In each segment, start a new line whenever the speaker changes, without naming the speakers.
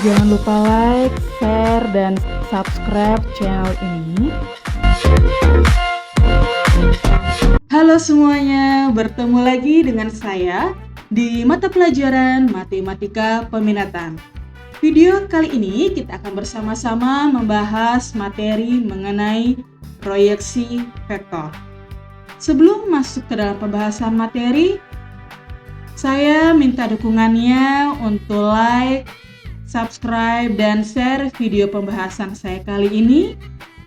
Jangan lupa like, share, dan subscribe channel ini. Halo semuanya, bertemu lagi dengan saya di mata pelajaran Matematika Peminatan. Video kali ini kita akan bersama-sama membahas materi mengenai proyeksi vektor. Sebelum masuk ke dalam pembahasan materi, saya minta dukungannya untuk like, subscribe, dan share video pembahasan saya kali ini.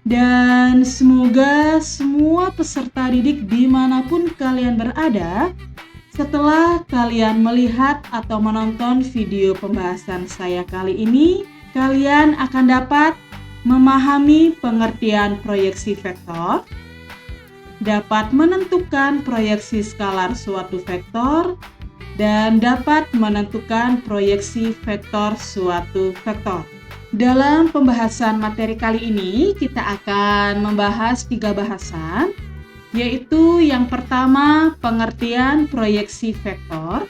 Dan semoga semua peserta didik dimanapun kalian berada, setelah kalian melihat atau menonton video pembahasan saya kali ini, kalian akan dapat memahami pengertian proyeksi vektor, dapat menentukan proyeksi skalar suatu vektor, dan dapat menentukan proyeksi vektor suatu vektor. Dalam pembahasan materi kali ini, kita akan membahas 3 bahasan, yaitu yang pertama, pengertian proyeksi vektor,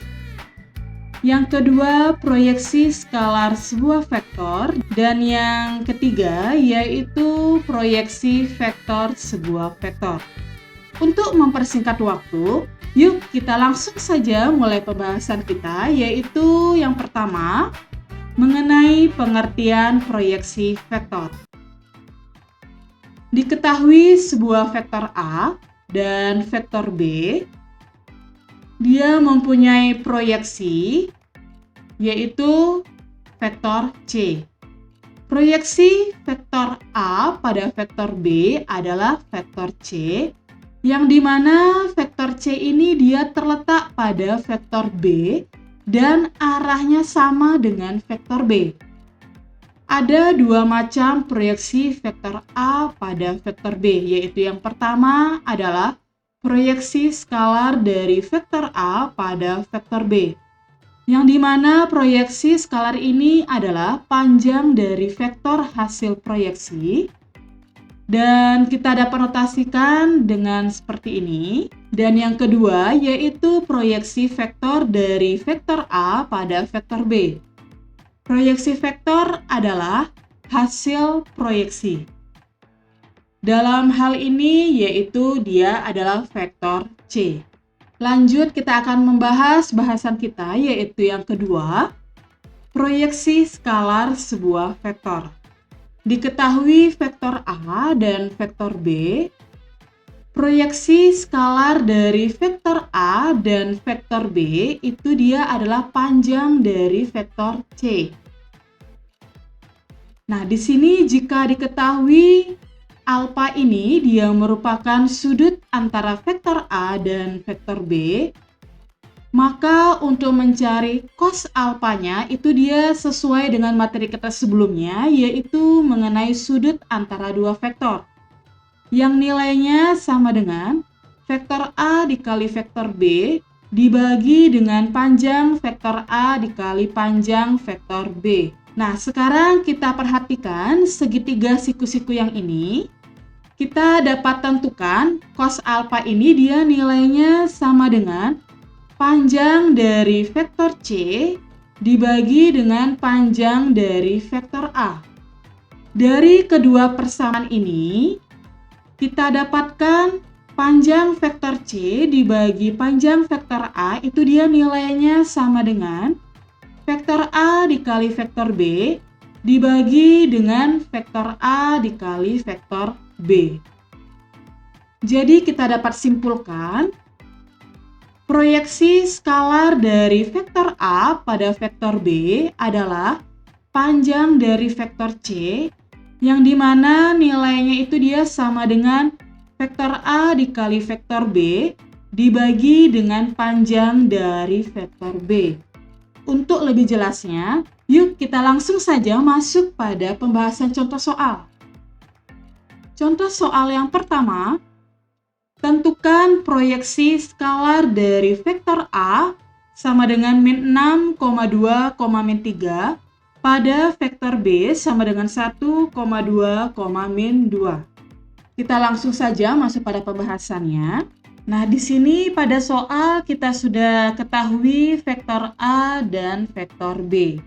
yang kedua, proyeksi skalar sebuah vektor, dan yang ketiga, yaitu proyeksi vektor sebuah vektor. Untuk mempersingkat waktu, yuk kita langsung saja mulai pembahasan kita, yaitu yang pertama, mengenai pengertian proyeksi vektor. Diketahui sebuah vektor A dan vektor B, dia mempunyai proyeksi, yaitu vektor C. Proyeksi vektor A pada vektor B adalah vektor C, yang dimana vektor C ini dia terletak pada vektor B dan arahnya sama dengan vektor B. Ada 2 macam proyeksi vektor A pada vektor B, yaitu yang pertama adalah proyeksi skalar dari vektor A pada vektor B, yang dimana proyeksi skalar ini adalah panjang dari vektor hasil proyeksi. Dan kita dapat notasikan dengan seperti ini. Dan yang kedua yaitu proyeksi vektor dari vektor A pada vektor B. Proyeksi vektor adalah hasil proyeksi. Dalam hal ini yaitu dia adalah vektor C. Lanjut kita akan membahas bahasan kita yaitu yang kedua, proyeksi skalar sebuah vektor. Diketahui vektor A dan vektor B, proyeksi skalar dari vektor A dan vektor B itu dia adalah panjang dari vektor C. Nah, di sini jika diketahui alfa ini dia merupakan sudut antara vektor A dan vektor B, maka untuk mencari cos alfanya itu dia sesuai dengan materi kita sebelumnya, yaitu mengenai sudut antara 2 vektor, yang nilainya sama dengan vektor A dikali vektor B dibagi dengan panjang vektor A dikali panjang vektor B. Nah, sekarang kita perhatikan segitiga siku-siku yang ini. Kita dapat tentukan cos alfa ini dia nilainya sama dengan panjang dari vektor C dibagi dengan panjang dari vektor A. Dari kedua persamaan ini, kita dapatkan panjang vektor C dibagi panjang vektor A itu dia nilainya sama dengan vektor A dikali vektor B dibagi dengan vektor A dikali vektor B. Jadi kita dapat simpulkan proyeksi skalar dari vektor A pada vektor B adalah panjang dari vektor C, yang dimana nilainya itu dia sama dengan vektor A dikali vektor B dibagi dengan panjang dari vektor B. Untuk lebih jelasnya, yuk kita langsung saja masuk pada pembahasan contoh soal. Contoh soal yang pertama, tentukan proyeksi skalar dari vektor A sama dengan min 6,2, min 3 pada vektor B sama dengan 1,2, min 2. Kita langsung saja masuk pada pembahasannya. Nah, di sini pada soal kita sudah ketahui vektor A dan vektor B.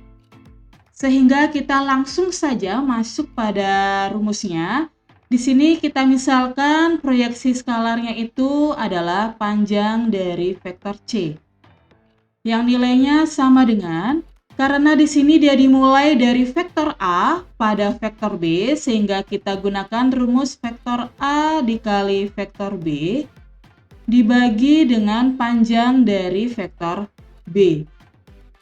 Sehingga kita langsung saja masuk pada rumusnya. Di sini kita misalkan proyeksi skalarnya itu adalah panjang dari vektor C. Yang nilainya sama dengan, karena di sini dia dimulai dari vektor A pada vektor B, sehingga kita gunakan rumus vektor A dikali vektor B dibagi dengan panjang dari vektor B.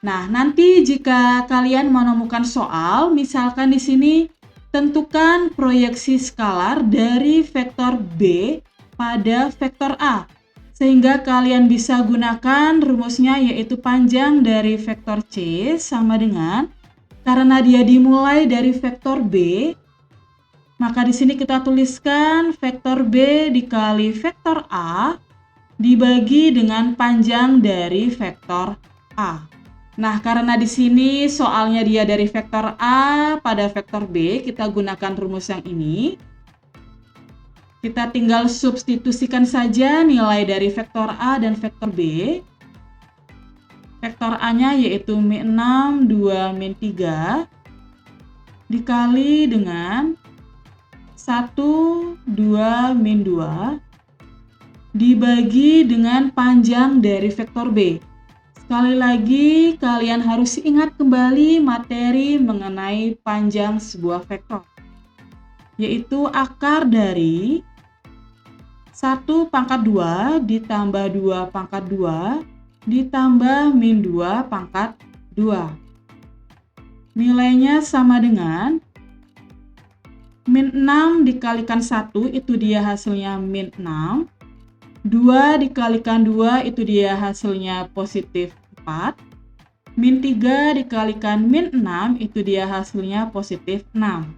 Nah, nanti jika kalian menemukan soal, misalkan di sini tentukan proyeksi skalar dari vektor B pada vektor A. Sehingga kalian bisa gunakan rumusnya, yaitu panjang dari vektor C sama dengan, karena dia dimulai dari vektor B, maka di sini kita tuliskan vektor B dikali vektor A dibagi dengan panjang dari vektor A. Nah, karena di sini soalnya dia dari vektor A pada vektor B, kita gunakan rumus yang ini. Kita tinggal substitusikan saja nilai dari vektor A dan vektor B. Vektor A-nya yaitu min 6, 2, min 3 dikali dengan 1, 2, min 2 dibagi dengan panjang dari vektor B. Sekali lagi, kalian harus ingat kembali materi mengenai panjang sebuah vektor, yaitu akar dari 1 pangkat 2 ditambah 2 pangkat 2 ditambah min 2 pangkat 2. Nilainya sama dengan min 6 dikalikan 1, itu dia hasilnya min 6. 2 dikalikan 2, itu dia hasilnya positif 4. Min 3 dikalikan min 6, itu dia hasilnya positif 6.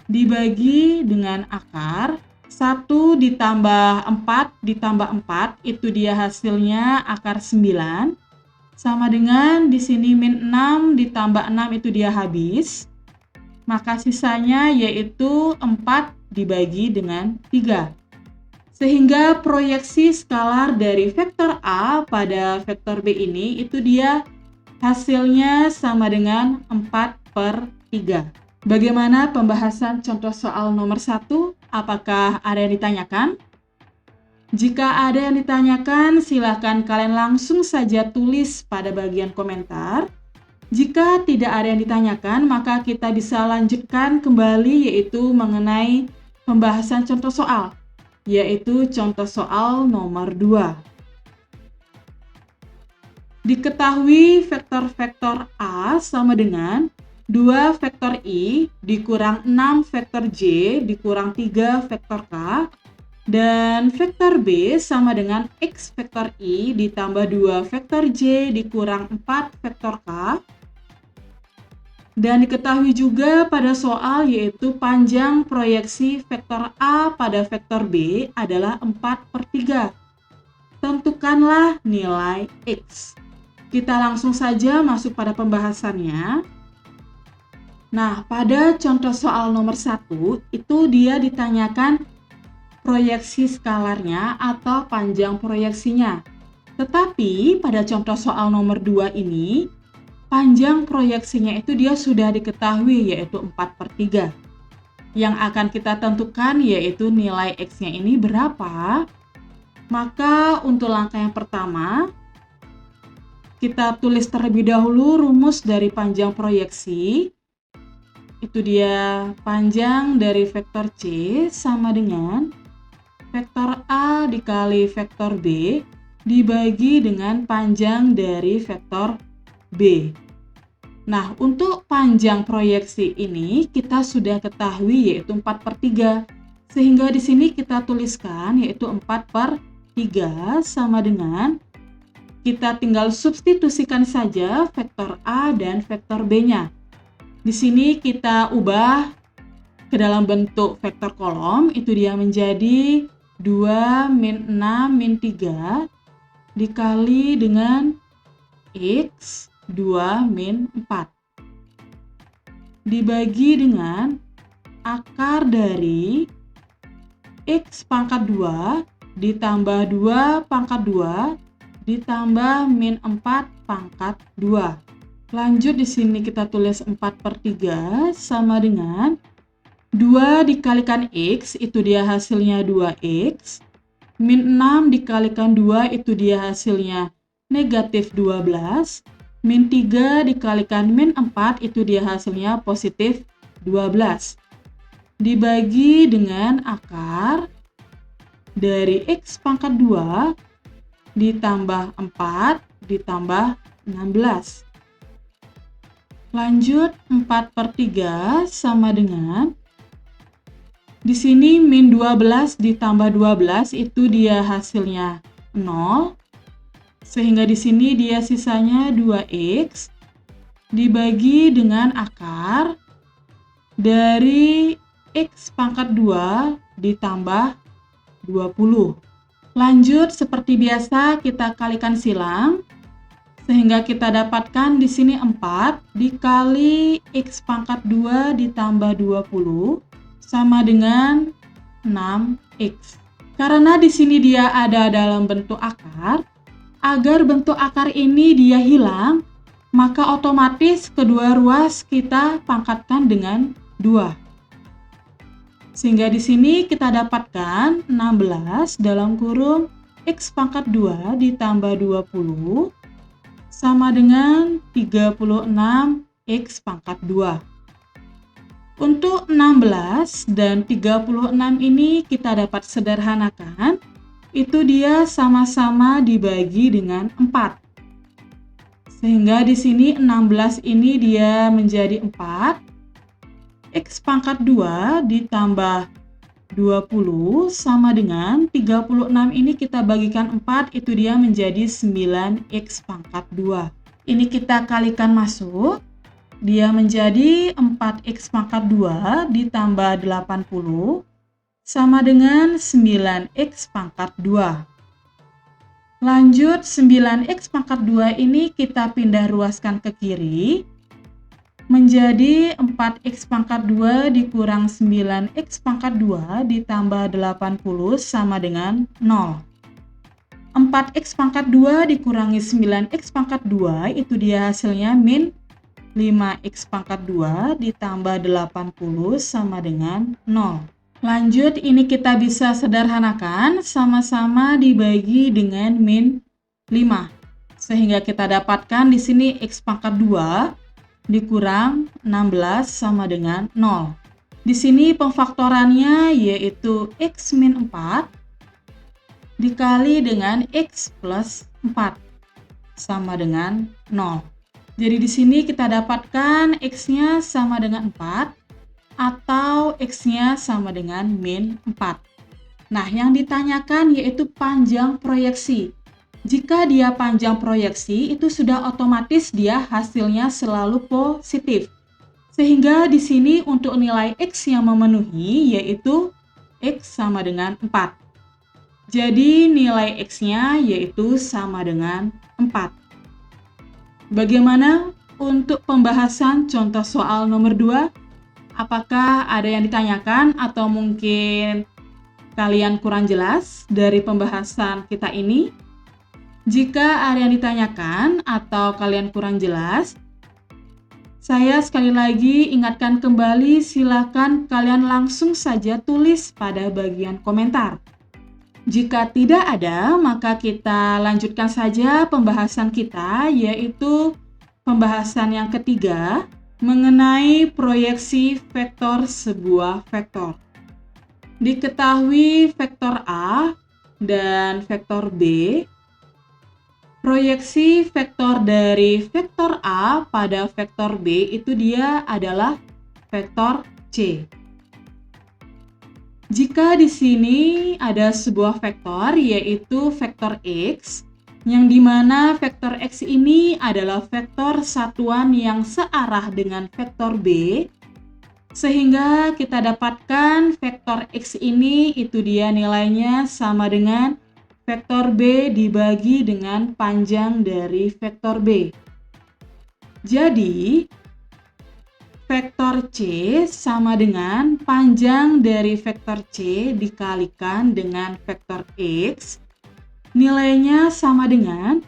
Dibagi dengan akar 1 ditambah 4 ditambah 4, itu dia hasilnya akar 9. Sama dengan di sini min 6 ditambah 6, itu dia habis. Maka sisanya yaitu 4 dibagi dengan 3. Sehingga proyeksi skalar dari vektor A pada vektor B ini, itu dia hasilnya sama dengan 4/3. Bagaimana pembahasan contoh soal nomor 1? Apakah ada yang ditanyakan? Jika ada yang ditanyakan, silakan kalian langsung saja tulis pada bagian komentar. Jika tidak ada yang ditanyakan, maka kita bisa lanjutkan kembali, yaitu mengenai pembahasan contoh soal, yaitu contoh soal nomor 2. Diketahui vektor-vektor A sama dengan 2 vektor I dikurang 6 vektor J dikurang 3 vektor K, dan vektor B sama dengan X vektor I ditambah 2 vektor J dikurang 4 vektor K. Dan diketahui juga pada soal, yaitu panjang proyeksi vektor A pada vektor B adalah 4/3. Tentukanlah nilai X. Kita langsung saja masuk pada pembahasannya. Nah, pada contoh soal nomor 1, itu dia ditanyakan proyeksi skalarnya atau panjang proyeksinya. Tetapi pada contoh soal nomor 2 ini, panjang proyeksinya itu dia sudah diketahui, yaitu 4/3. Yang akan kita tentukan yaitu nilai X-nya ini berapa. Maka untuk langkah yang pertama, kita tulis terlebih dahulu rumus dari panjang proyeksi. Itu dia panjang dari vektor C sama dengan vektor A dikali vektor B dibagi dengan panjang dari vektor B. Nah, untuk panjang proyeksi ini kita sudah ketahui, yaitu 4/3. Sehingga di sini kita tuliskan yaitu 4/3 sama dengan, kita tinggal substitusikan saja vektor A dan vektor B-nya. Di sini kita ubah ke dalam bentuk vektor kolom, itu dia menjadi 2 min 6 min 3 dikali dengan X 2 min 4 dibagi dengan akar dari X pangkat 2 ditambah 2 pangkat 2 ditambah min 4 pangkat 2. Lanjut di sini kita tulis 4/3 sama dengan 2 dikalikan X, itu dia hasilnya 2X. Min 6 dikalikan 2, itu dia hasilnya negatif 12. Min 3 dikalikan min 4, itu dia hasilnya positif 12. Dibagi dengan akar dari X pangkat 2 ditambah 4 ditambah 16. Lanjut 4/3 sama dengan di sini min 12 ditambah 12 itu dia hasilnya 0. Sehingga di sini dia sisanya 2X dibagi dengan akar dari X pangkat 2 ditambah 20. Lanjut seperti biasa kita kalikan silang. Sehingga kita dapatkan di sini 4 dikali X pangkat 2 ditambah 20 sama dengan 6X. Karena di sini dia ada dalam bentuk akar, agar bentuk akar ini dia hilang, maka otomatis kedua ruas kita pangkatkan dengan 2. Sehingga di sini kita dapatkan 16 dalam kurung X pangkat 2 ditambah 20 sama dengan 36X pangkat 2. Untuk 16 dan 36 ini kita dapat sederhanakan, itu dia sama-sama dibagi dengan 4. Sehingga di sini 16 ini dia menjadi 4. X pangkat 2 ditambah 20 sama dengan 36 ini kita bagikan 4, itu dia menjadi 9X pangkat 2. Ini kita kalikan masuk, dia menjadi 4X pangkat 2 ditambah 80 sama dengan 9X pangkat 2. Lanjut 9X pangkat 2 ini kita pindah ruaskan ke kiri, menjadi 4X pangkat 2 dikurang 9X pangkat 2 ditambah 80 sama dengan 0. 4X pangkat 2 dikurangi 9X pangkat 2, itu dia hasilnya min 5X pangkat 2 ditambah 80 sama dengan 0. Lanjut, ini kita bisa sederhanakan, sama-sama dibagi dengan min 5. Sehingga kita dapatkan di sini X pangkat 2 dikurang 16 sama dengan 0. Di sini pemfaktorannya yaitu X min 4 dikali dengan X plus 4 sama dengan 0. Jadi di sini kita dapatkan X-nya sama dengan 4 atau X-nya sama dengan min 4. Nah, yang ditanyakan yaitu panjang proyeksi. Jika dia panjang proyeksi, itu sudah otomatis dia hasilnya selalu positif. Sehingga di sini untuk nilai X yang memenuhi yaitu X sama dengan 4. Jadi nilai X-nya yaitu sama dengan 4. Bagaimana untuk pembahasan contoh soal nomor 2? Apakah ada yang ditanyakan atau mungkin kalian kurang jelas dari pembahasan kita ini? Jika ada yang ditanyakan atau kalian kurang jelas, saya sekali lagi ingatkan kembali, silakan kalian langsung saja tulis pada bagian komentar. Jika tidak ada, maka kita lanjutkan saja pembahasan kita, yaitu pembahasan yang ketiga mengenai proyeksi vektor sebuah vektor. Diketahui vektor A dan vektor B. Proyeksi vektor dari vektor A pada vektor B itu dia adalah vektor C. Jika di sini ada sebuah vektor yaitu vektor X, yang dimana vektor X ini adalah vektor satuan yang searah dengan vektor B, sehingga kita dapatkan vektor X ini itu dia nilainya sama dengan vektor B dibagi dengan panjang dari vektor B. Jadi, vektor C sama dengan panjang dari vektor C dikalikan dengan vektor X. Nilainya sama dengan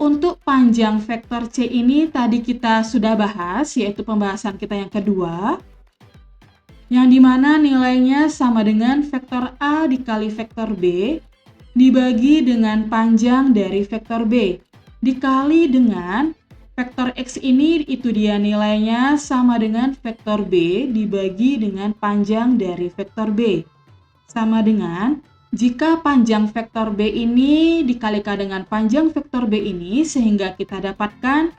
Untuk panjang vektor C ini tadi kita sudah bahas, yaitu pembahasan kita yang kedua, yang dimana nilainya sama dengan vektor A dikali vektor B dibagi dengan panjang dari vektor B dikali dengan vektor X ini, itu dia nilainya sama dengan vektor B dibagi dengan panjang dari vektor B. Sama dengan jika panjang vektor B ini dikalikan dengan panjang vektor B ini, sehingga kita dapatkan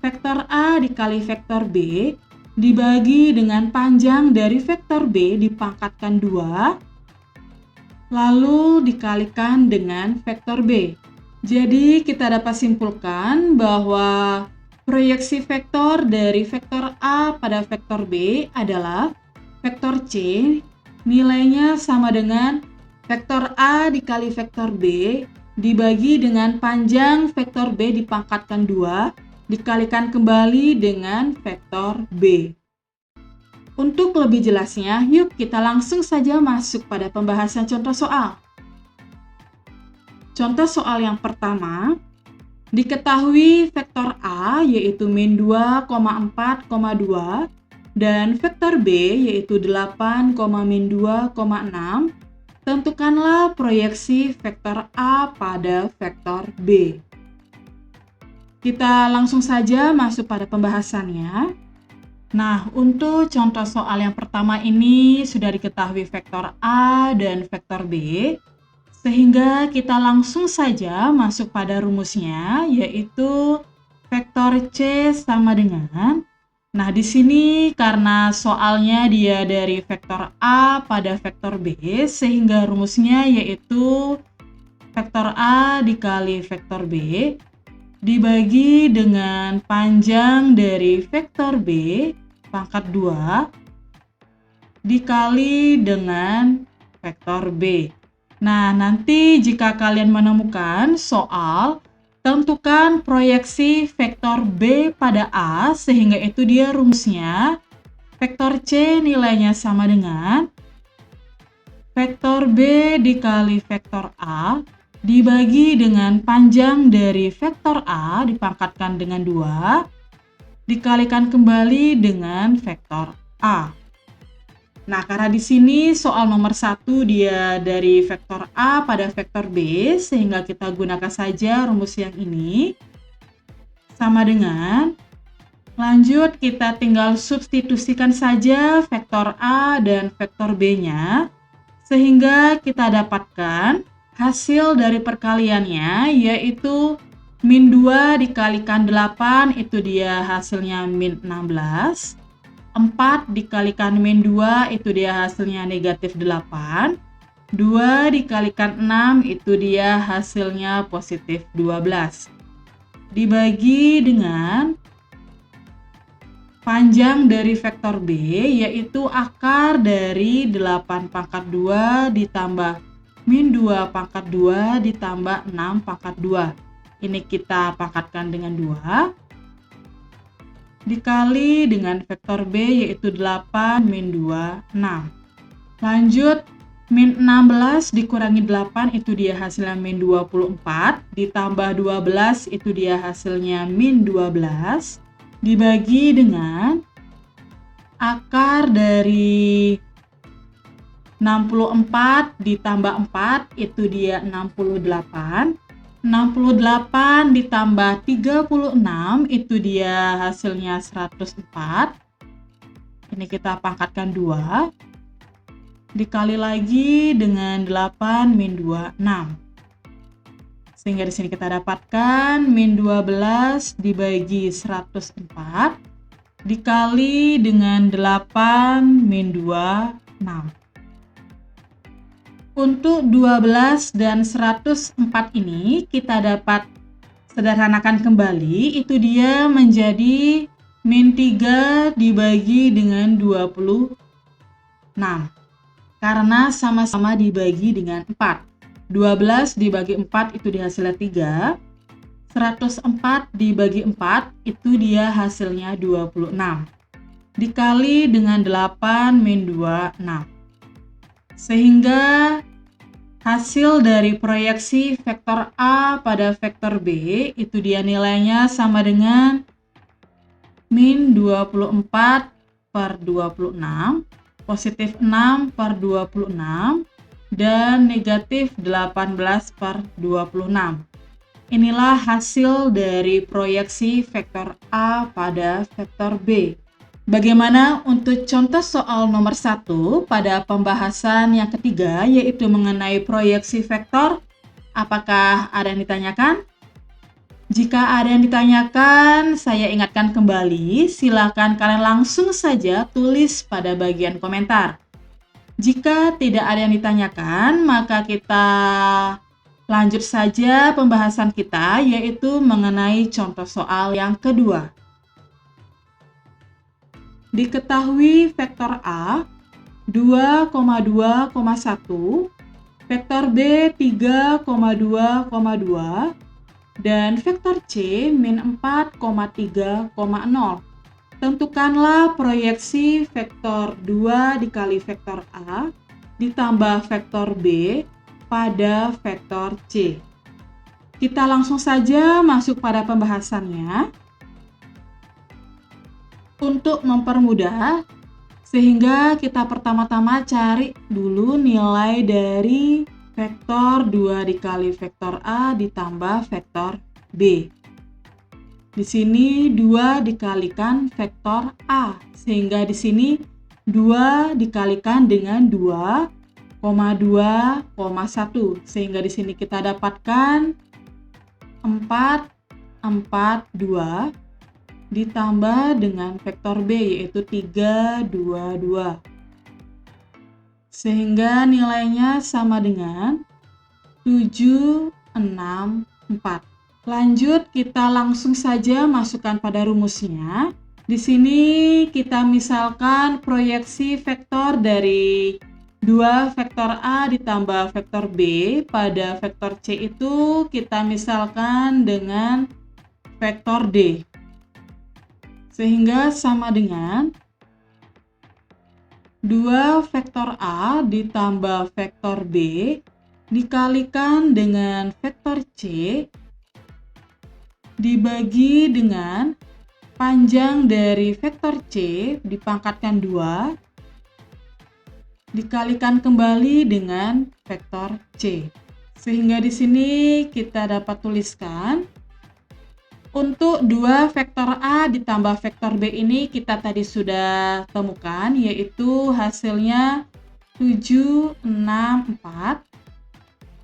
vektor A dikali vektor B dibagi dengan panjang dari vektor B dipangkatkan 2, lalu dikalikan dengan vektor B. Jadi kita dapat simpulkan bahwa proyeksi vektor dari vektor A pada vektor B adalah vektor C nilainya sama dengan vektor A dikali vektor B dibagi dengan panjang vektor B dipangkatkan 2 dikalikan kembali dengan vektor B. Untuk lebih jelasnya, yuk kita langsung saja masuk pada pembahasan contoh soal. Contoh soal yang pertama, diketahui vektor A yaitu min 2,4,2 dan vektor B yaitu 8, min 2,6. Tentukanlah proyeksi vektor A pada vektor B. Kita langsung saja masuk pada pembahasannya. Nah, untuk contoh soal yang pertama ini sudah diketahui vektor A dan vektor B, sehingga kita langsung saja masuk pada rumusnya, yaitu vektor C sama dengan, nah di sini karena soalnya dia dari vektor A pada vektor B, sehingga rumusnya yaitu vektor A dikali vektor B dibagi dengan panjang dari vektor B pangkat 2 dikali dengan vektor B. Nah, nanti jika kalian menemukan soal, tentukan proyeksi vektor B pada A, sehingga itu dia rumusnya vektor C nilainya sama dengan vektor B dikali vektor A dibagi dengan panjang dari vektor A dipangkatkan dengan 2 dikalikan kembali dengan vektor A. Nah, karena di sini soal nomor 1 dia dari vektor A pada vektor B, sehingga kita gunakan saja rumus yang ini. Sama dengan, lanjut kita tinggal substitusikan saja vektor A dan vektor B-nya, sehingga kita dapatkan hasil dari perkaliannya, yaitu min 2 dikalikan 8, itu dia hasilnya min 16. 4 dikalikan min 2 itu dia hasilnya negatif 8. 2 dikalikan 6 itu dia hasilnya positif 12. Dibagi dengan panjang dari vektor B yaitu akar dari 8 pangkat 2 ditambah min 2 pangkat 2 ditambah 6 pangkat 2. Ini kita pangkatkan dengan 2. Dikali dengan vektor B yaitu 8 min 2, 6. Lanjut, min 16 dikurangi 8 itu dia hasilnya min 24, ditambah 12 itu dia hasilnya min 12, dibagi dengan akar dari 64 ditambah 4 itu dia 68. 68 ditambah 36 itu dia hasilnya 104. Ini kita pangkatkan 2. Dikali lagi dengan 8 min 2, 6. Sehingga di sini kita dapatkan min 12 dibagi 104 dikali dengan 8 min 2, 6. Untuk 12 dan 104 ini kita dapat sederhanakan kembali, itu dia menjadi min 3 dibagi dengan 26. Karena sama-sama dibagi dengan 4. 12 dibagi 4 itu dia hasilnya 3. 104 dibagi 4 itu dia hasilnya 26. Dikali dengan 8 min 2, 6. Sehingga Hasil dari proyeksi vektor A pada vektor B itu dia nilainya sama dengan min 24 per 26, positif 6 per 26, dan negatif 18 per 26. Inilah hasil dari proyeksi vektor A pada vektor B. Bagaimana untuk contoh soal nomor 1 pada pembahasan yang ketiga, yaitu mengenai proyeksi vektor? Apakah ada yang ditanyakan? Jika ada yang ditanyakan, saya ingatkan kembali, silakan kalian langsung saja tulis pada bagian komentar. Jika tidak ada yang ditanyakan, maka kita lanjut saja pembahasan kita, yaitu mengenai contoh soal yang kedua. Diketahui vektor A 2,2,1, vektor B 3,2,2, dan vektor C min 4,3,0. Tentukanlah proyeksi vektor 2 dikali vektor A ditambah vektor B pada vektor C. Kita langsung saja masuk pada pembahasannya. Untuk mempermudah, sehingga kita pertama-tama cari dulu nilai dari vektor 2 dikali vektor A ditambah vektor B. Di sini 2 dikalikan vektor A, sehingga di sini 2 dikalikan dengan 2,2,1, sehingga di sini kita dapatkan 4,42 ditambah dengan vektor B, yaitu 3,22. Sehingga nilainya sama dengan 7,64. Lanjut, kita langsung saja masukkan pada rumusnya. Di sini kita misalkan proyeksi vektor dari 2 vektor A ditambah vektor B pada vektor C itu kita misalkan dengan vektor D. Sehingga sama dengan 2 vektor A ditambah vektor B dikalikan dengan vektor C dibagi dengan panjang dari vektor C dipangkatkan 2 dikalikan kembali dengan vektor C. Sehingga di sini kita dapat tuliskan untuk 2 vektor A ditambah vektor B ini kita tadi sudah temukan, yaitu hasilnya 7,64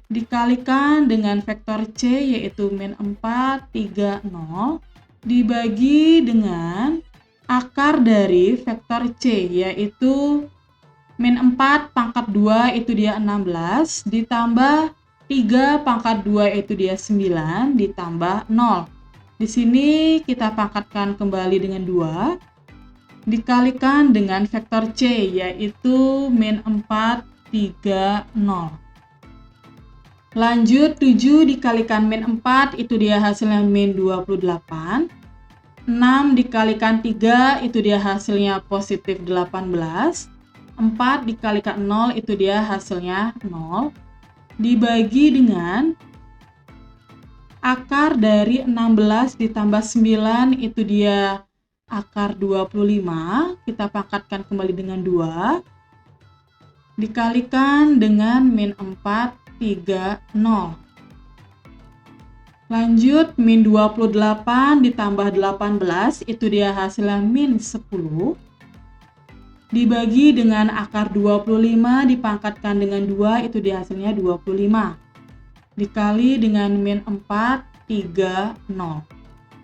dikalikan dengan vektor C yaitu min 4,30 dibagi dengan akar dari vektor C yaitu min 4 pangkat 2 itu dia 16 ditambah 3 pangkat 2 itu dia 9 ditambah 0. Di sini kita pangkatkan kembali dengan 2 dikalikan dengan vektor C yaitu min 4,30. Lanjut 7 dikalikan min 4 itu dia hasilnya min 28. 6 dikalikan 3 itu dia hasilnya positif 18. 4 dikalikan 0 itu dia hasilnya 0. Dibagi dengan akar dari 16 ditambah 9 itu dia akar 25. Kita pangkatkan kembali dengan 2. Dikalikan dengan min 4,30. Lanjut min 28 ditambah 18 itu dia hasilnya min 10. Dibagi dengan akar 25 dipangkatkan dengan 2 itu dia hasilnya 25. Dikali dengan min 4,30.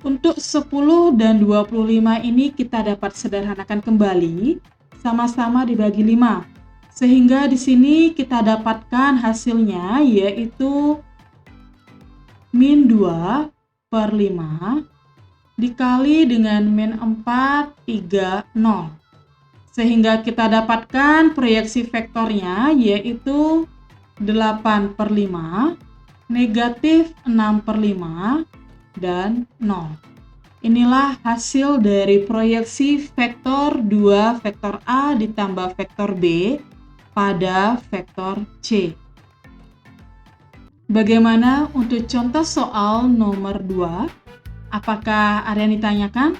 Untuk 10 dan 25 ini kita dapat sederhanakan kembali, sama-sama dibagi 5. Sehingga di sini kita dapatkan hasilnya yaitu min 2 per 5 dikali dengan min 4,30. Sehingga kita dapatkan proyeksi vektornya yaitu 8 per 5, negatif 6 per 5, dan 0. Inilah hasil dari proyeksi vektor 2 vektor A ditambah vektor B pada vektor C. Bagaimana untuk contoh soal nomor 2? Apakah ada yang ditanyakan?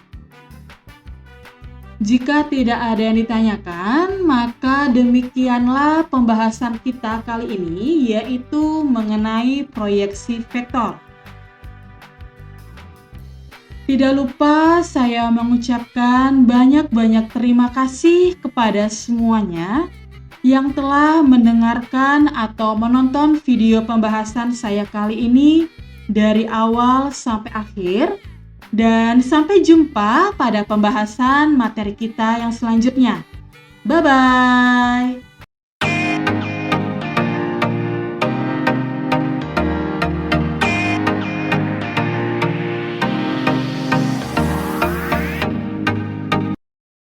Jika tidak ada yang ditanyakan, maka demikianlah pembahasan kita kali ini, yaitu mengenai proyeksi vektor. Tidak lupa saya mengucapkan banyak-banyak terima kasih kepada semuanya yang telah mendengarkan atau menonton video pembahasan saya kali ini dari awal sampai akhir. Dan sampai jumpa pada pembahasan materi kita yang selanjutnya. Bye-bye!